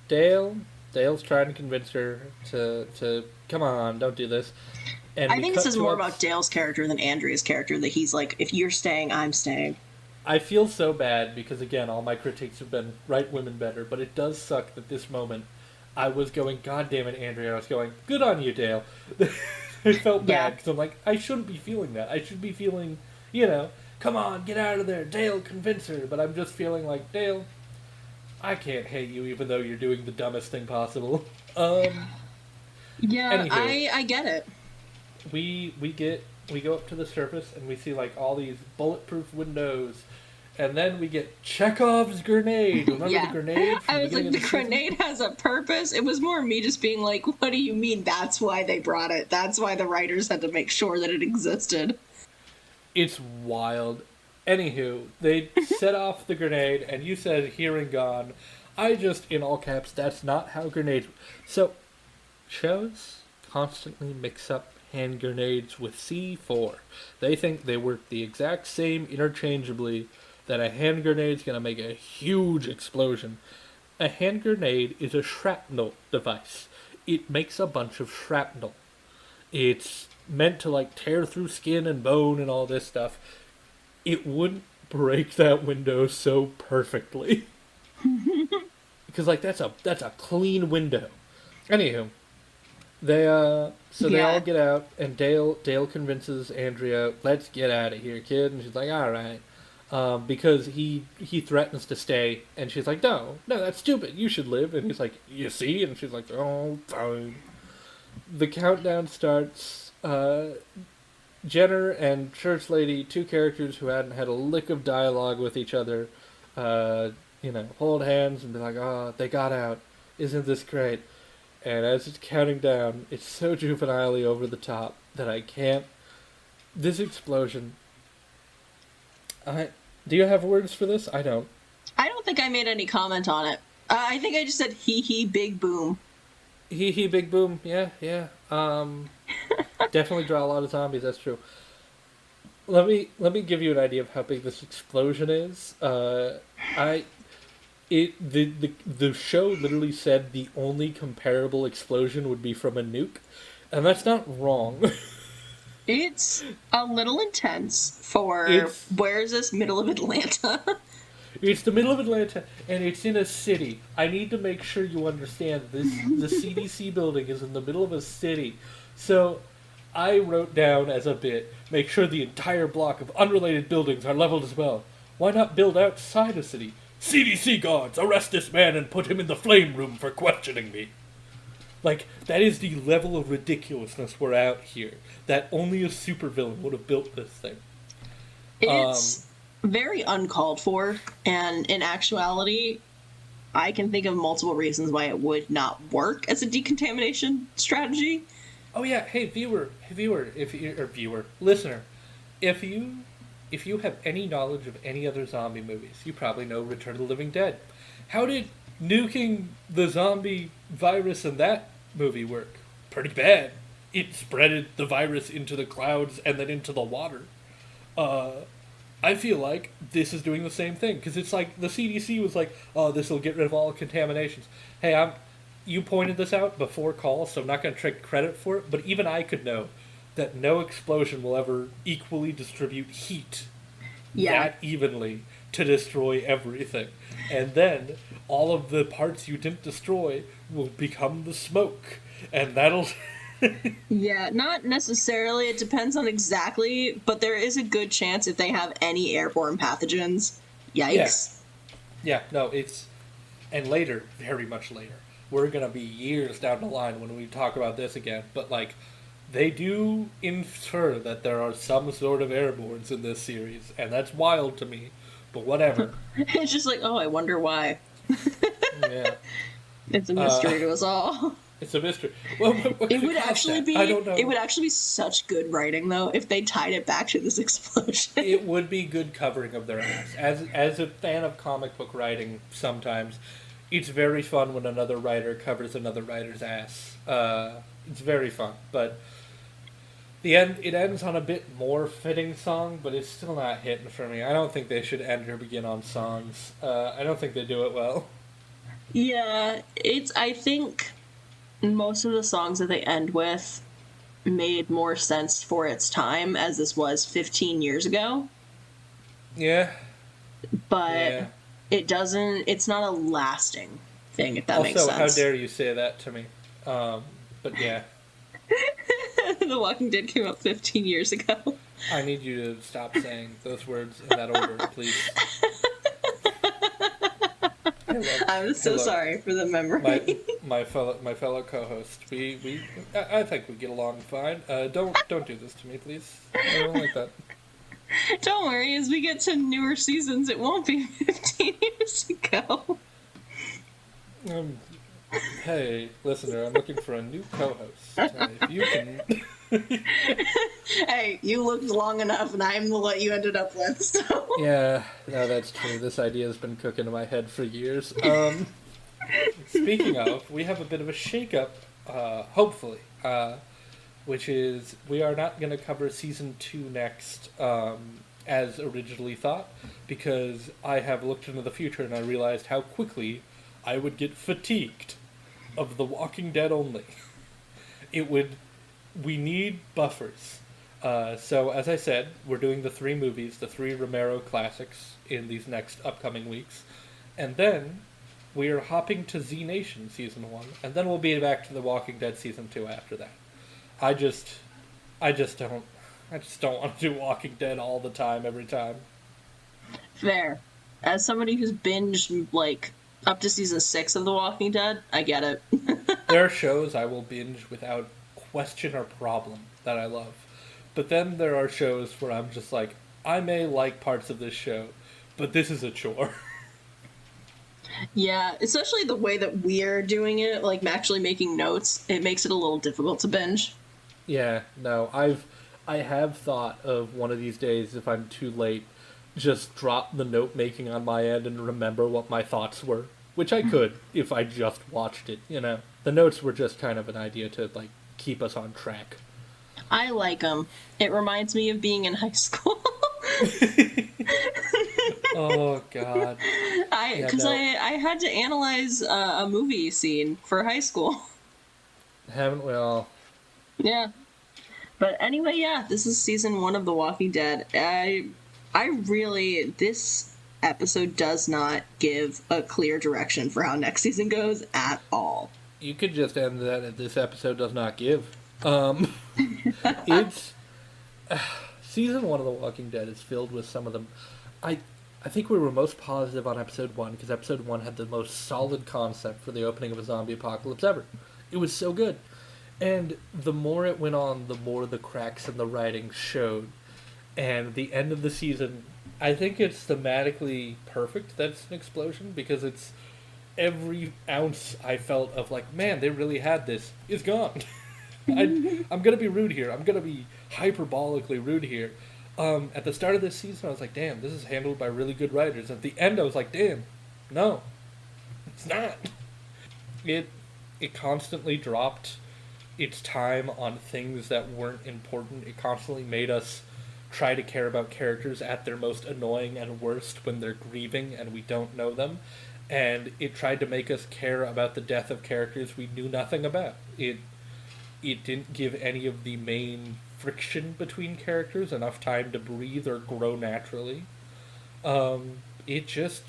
Dale's trying to convince her to come on, don't do this. And I think this is more about Dale's character than Andrea's character, that he's like, if you're staying, I'm staying. I feel so bad because, again, all my critiques have been write women better, but it does suck that this moment I was going, God damn it, Andrea. I was going, good on you, Dale. I felt bad because I'm like, I shouldn't be feeling that. I should be feeling, come on, get out of there. Dale, convince her. But I'm just feeling like, Dale, I can't hate you even though you're doing the dumbest thing possible. Yeah, Anywho, I get it. we go up to the surface and we see like all these bulletproof windows, and then we get Chekhov's grenade. Remember the Yeah. grenade from I the was beginning like, of the the season? grenade has a purpose. It was more me just being like, what do you mean that's why they brought it? That's why the writers had to make sure that it existed. It's wild. Anywho, they set off the grenade, and you said here and gone. I just, in all caps, that's not how grenades. So, shows constantly mix up hand grenades with C4. They think they work the exact same interchangeably, that a hand grenade's gonna make a huge explosion. A hand grenade is a shrapnel device. It makes a bunch of shrapnel. It's meant to like tear through skin and bone and all this stuff. It wouldn't break that window so perfectly. Because like that's a clean window. Anywho, they all Yeah. get out, and Dale convinces Andrea, let's get out of here, kid, and she's like, all right. Because he threatens to stay, and she's like, no, that's stupid. You should live. And he's like, you see, and she's like, oh, fine. The countdown starts. Jenner and Church Lady, two characters who hadn't had a lick of dialogue with each other, hold hands and be like, oh, they got out. Isn't this great? And as it's counting down, it's so juvenilely over the top that I can't. This explosion. Do you have words for this? I don't. I don't think I made any comment on it. I think I just said hee hee big boom. Hee big boom. Yeah. Definitely draw a lot of zombies. That's true. Let me give you an idea of how big this explosion is. The show literally said the only comparable explosion would be from a nuke, and that's not wrong. It's a little intense for It's where is this, middle of Atlanta? It's the middle of Atlanta, and it's in a city. I need to make sure you understand this. The CDC building is in the middle of a city. So I wrote down as a bit, make sure the entire block of unrelated buildings are leveled as well. Why not build outside a city? CDC guards, arrest this man and put him in the flame room for questioning me. Like, that is the level of ridiculousness we're out here. That only a supervillain would have built this thing. It's very uncalled for, and in actuality, I can think of multiple reasons why it would not work as a decontamination strategy. Oh yeah, hey listener, if you have any knowledge of any other zombie movies, you probably know Return of the Living Dead. How did nuking the zombie virus in that movie work? Pretty bad. It spreaded the virus into the clouds and then into the water. I feel like this is doing the same thing, because it's like the CDC was like, oh, this will get rid of all contaminations. Hey, you pointed this out before call, so I'm not going to take credit for it, but even I could know that no explosion will ever equally distribute heat that evenly to destroy everything. And then all of the parts you didn't destroy will become the smoke, and that'll... Yeah, not necessarily. It depends on exactly, but there is a good chance if they have any airborne pathogens. Yikes. Yeah, no, it's... And later, very much later, we're going to be years down the line when we talk about this again, but, like, they do infer that there are some sort of airbornes in this series, and that's wild to me, but whatever. It's just like, oh, I wonder why. Yeah. It's a mystery to us all. It's a mystery. Well, what It would actually be. I don't know. It would actually be such good writing, though, if they tied it back to this explosion. It would be good covering of their ass. As a fan of comic book writing, sometimes it's very fun when another writer covers another writer's ass. It's very fun, but it ends on a bit more fitting song, but it's still not hitting for me. I don't think they should end or begin on songs. I don't think they do it well. Yeah, I think most of the songs that they end with made more sense for its time, as this was 15 years ago. Yeah. But it's not a lasting thing, if that makes sense. Also, how dare you say that to me? But yeah. The Walking Dead came out 15 years ago. I need you to stop saying those words in that order, please. I'm hey, so look, sorry for the my memory. my fellow co-host. I think we get along fine. Don't do this to me, please. I don't like that. Don't worry, as we get to newer seasons, it won't be 15 years ago. Um, hey, listener, I'm looking for a new co-host. If you can, Hey, you looked long enough, and I'm what you ended up with, so. yeah, no, that's true. This idea has been cooking in my head for years. Speaking of, we have a bit of a shake-up, hopefully, which is we are not going to cover season 2 next, as originally thought, because I have looked into the future and I realized how quickly I would get fatigued of The Walking Dead only. It would. We need buffers. So, as I said, we're doing the 3 movies, the 3 Romero classics, in these next upcoming weeks. And then we are hopping to Z Nation season 1, and then we'll be back to The Walking Dead season 2 after that. I just, I just don't, I just don't want to do Walking Dead all the time, every time. Fair. As somebody who's binged, like, up to season 6 of The Walking Dead, I get it. There are shows I will binge without question or problem that I love. But then there are shows where I'm just like, I may like parts of this show, but this is a chore. Yeah, especially the way that we're doing it, like actually making notes, it makes it a little difficult to binge. Yeah, no, I have thought of one of these days, if I'm too late, just drop the note making on my end and remember what my thoughts were, which I could if I just watched it. The notes were just kind of an idea to like keep us on track. I like them. It reminds me of being in high school. Oh God, yeah, Because no, I had to analyze a movie scene for high school. haven't we all? Yeah. But anyway, yeah, this is season 1 of The Walking Dead. I really, this episode does not give a clear direction for how next season goes at all. You could just end that at this episode does not give. It's season 1 of The Walking Dead is filled with some of them. I think we were most positive on episode 1 because episode 1 had the most solid concept for the opening of a zombie apocalypse ever. It was so good. And the more it went on, the more the cracks in the writing showed. And the end of the season, I think it's thematically perfect that it's an explosion because it's every ounce I felt of like, man, they really had this is gone. I'm going to be rude here. I'm going to be hyperbolically rude here. At the start of this season, I was like, damn, this is handled by really good writers. At the end, I was like, damn, no, it's not. It constantly dropped its time on things that weren't important. It constantly made us try to care about characters at their most annoying and worst when they're grieving and we don't know them. And it tried to make us care about the death of characters we knew nothing about. It didn't give any of the main friction between characters enough time to breathe or grow naturally. It just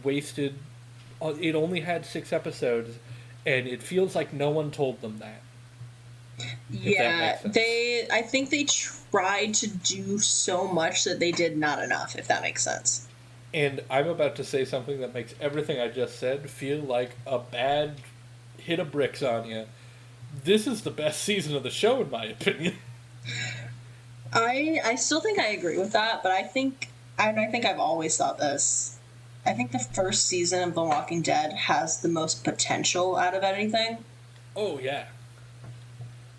wasted. It only had 6 episodes, and it feels like no one told them that. Yeah, I think they tried to do so much that they did not enough, if that makes sense. And I'm about to say something that makes everything I just said feel like a bad hit of bricks on you. This is the best season of the show, in my opinion. I still think I agree with that, but I think I've always thought this. I think the first season of The Walking Dead has the most potential out of anything. Oh, yeah.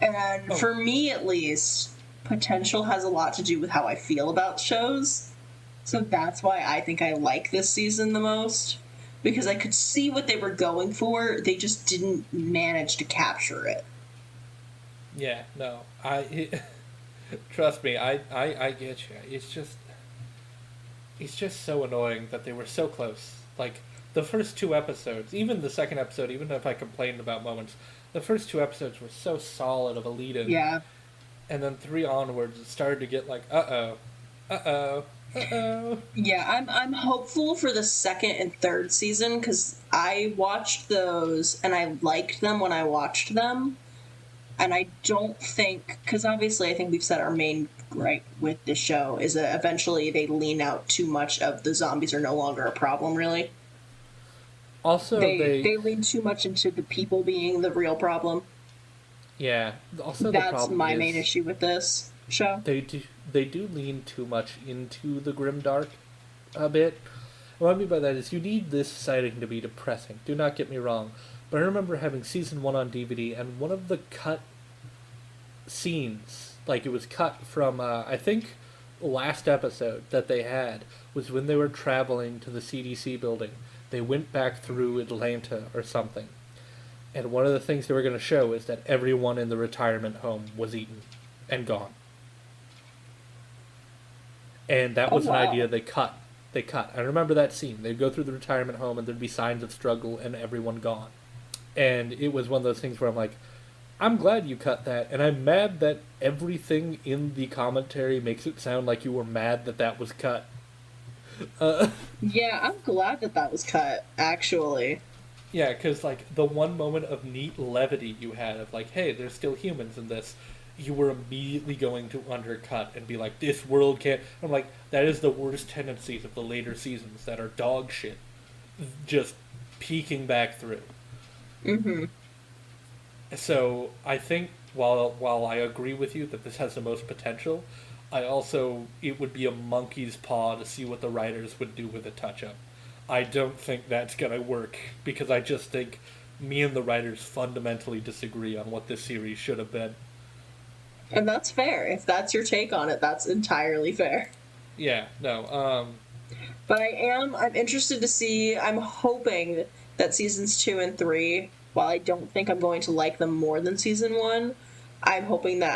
And for me, at least, potential has a lot to do with how I feel about shows. So that's why I think I like this season the most. Because I could see what they were going for, they just didn't manage to capture it. Yeah, no. Trust me, I get you. It's just so annoying that they were so close. Like, the first 2 episodes, even the second episode, even if I complained about moments, the first 2 episodes were so solid of a lead-in. Yeah. And then 3 onwards, it started to get like, uh-oh. Yeah, I'm hopeful for the second and third season, because I watched those, and I liked them when I watched them. And I don't think, because obviously I think we've said our main gripe with the show is that eventually they lean out too much of the zombies are no longer a problem, really. Also, They lean too much into the people being the real problem. yeah. Also, the That's problem my main is issue with this show. they do lean too much into the grimdark a bit. What I mean by that is you need this sighting to be depressing. Do not get me wrong, but I remember having season one on DVD, and one of the cut scenes, like it was cut from I think last episode that they had was when they were traveling to the CDC building. They went back through Atlanta or something, and one of the things they were going to show is that everyone in the retirement home was eaten and gone. And that Oh was an wow. idea they cut. They cut. I remember that scene. They'd go through the retirement home and there'd be signs of struggle and everyone gone. And it was one of those things where I'm like, I'm glad you cut that, and I'm mad that everything in the commentary makes it sound like you were mad that that was cut. Uh, Yeah, I'm glad that that was cut, actually. yeah, because like the one moment of neat levity you had of like, hey, there's still humans in this, you were immediately going to undercut and be like, this world can't. I'm like, that is the worst tendencies of the later seasons that are dog shit, just peeking back through. Mm-hmm. So I think while I agree with you that this has the most potential, I also it would be a monkey's paw to see what the writers would do with a touch up. I don't think that's gonna work because I just think me and the writers fundamentally disagree on what this series should have been. And that's fair. If that's your take on it, that's entirely fair. Yeah, no, But I'm interested to see, I'm hoping that seasons 2 and 3, while I don't think I'm going to like them more than season 1, I'm hoping that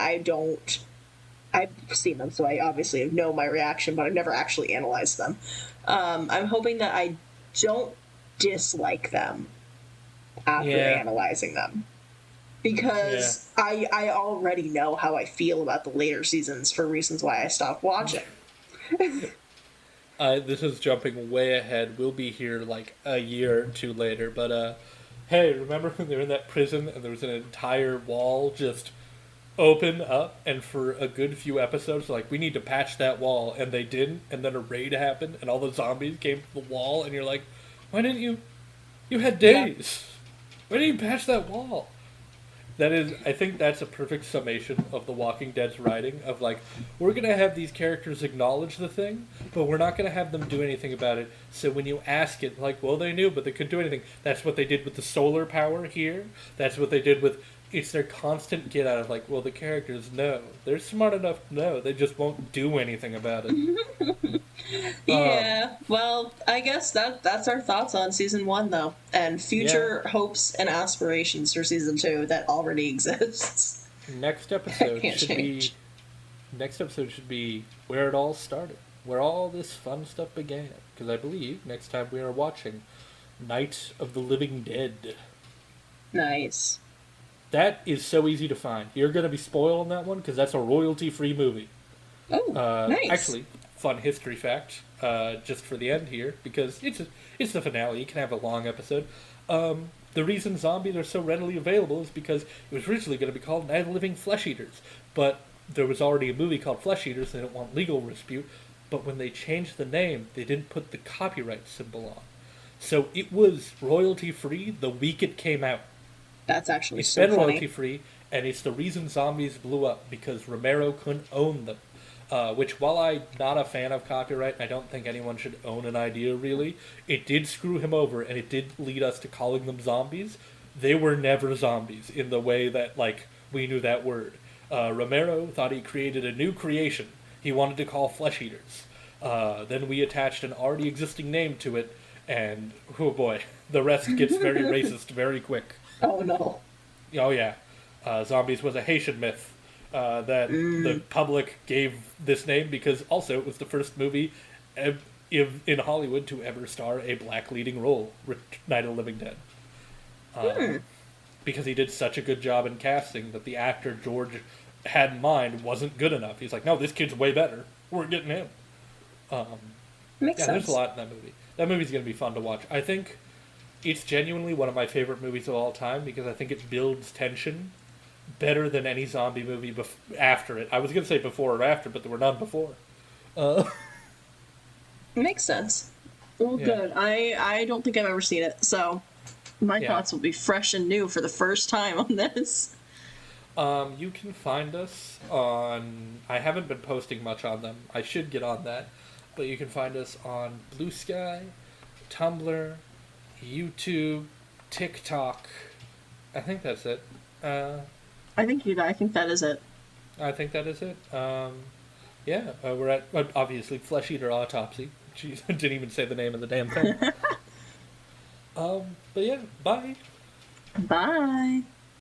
I've seen them, so I obviously know my reaction, but I've never actually analyzed them. I'm hoping that I don't dislike them after yeah, analyzing them. yeah. Because I already know how I feel about the later seasons for reasons why I stopped watching. This is jumping way ahead. We'll be here like a year or two later, but hey, remember when they were in that prison and there was an entire wall just open up, and for a good few episodes, like we need to patch that wall, and they didn't, and then a raid happened, and all the zombies came to the wall, and you're like, why didn't you? You had Yeah. days. Why didn't you patch that wall? That is, I think that's a perfect summation of The Walking Dead's writing of like, we're gonna have these characters acknowledge the thing, but we're not gonna have them do anything about it. So when you ask it, like, well, they knew, but they couldn't do anything. That's what they did with the solar power here. That's what they did with. It's their constant get out of like, well, the characters know. They're smart enough to know. They just won't do anything about it. Yeah, well, I guess that's our thoughts on season 1, though, and Yeah. future hopes and aspirations for season 2 that already exists. Next I episode can't should change. be. Next episode should be where it all started, where all this fun stuff began. Because I believe next time we are watching Night of the Living Dead. Nice. That is so easy to find. You're going to be spoiled on that one because that's a royalty-free movie. Oh, nice. Actually, fun history fact, just for the end here, because it's the finale. You can have a long episode. The reason zombies are so readily available is because it was originally going to be called Night of the Living Flesh Eaters, but there was already a movie called Flesh Eaters. They didn't want legal dispute, but when they changed the name, they didn't put the copyright symbol on. So it was royalty-free the week it came out. That's actually It's so been funny. royalty free, and it's the reason zombies blew up because Romero couldn't own them. Which, while I'm not a fan of copyright, I don't think anyone should own an idea really. It did screw him over, and it did lead us to calling them zombies. They were never zombies in the way that like we knew that word. Romero thought he created a new creation. He wanted to call flesh eaters. Then we attached an already existing name to it, and oh boy, the rest gets very racist very quick. Oh no. Oh yeah, zombies was a Haitian myth that the public gave this name because also it was the first movie in Hollywood to ever star a black leading role, Night of the Living Dead. Because he did such a good job in casting that the actor George had in mind wasn't good enough. He's like, no, this kid's way better. We're getting him. Makes Yeah, sense. there's a lot in that movie. That movie's going to be fun to watch. I think it's genuinely one of my favorite movies of all time because I think it builds tension better than any zombie movie after it. I was going to say before or after, but there were none before. Uh, Makes sense. Well, Yeah. good. I don't think I've ever seen it, so my Yeah. thoughts will be fresh and new for the first time on this. You can find us on. I haven't been posting much on them. I should get on that, but you can find us on Blue Sky, Tumblr, YouTube, TikTok. I think that's it. I think that is it. I think that is it. Yeah, we're at obviously Flesh Eater Autopsy. Jeez, I didn't even say the name of the damn thing. But yeah, bye. Bye.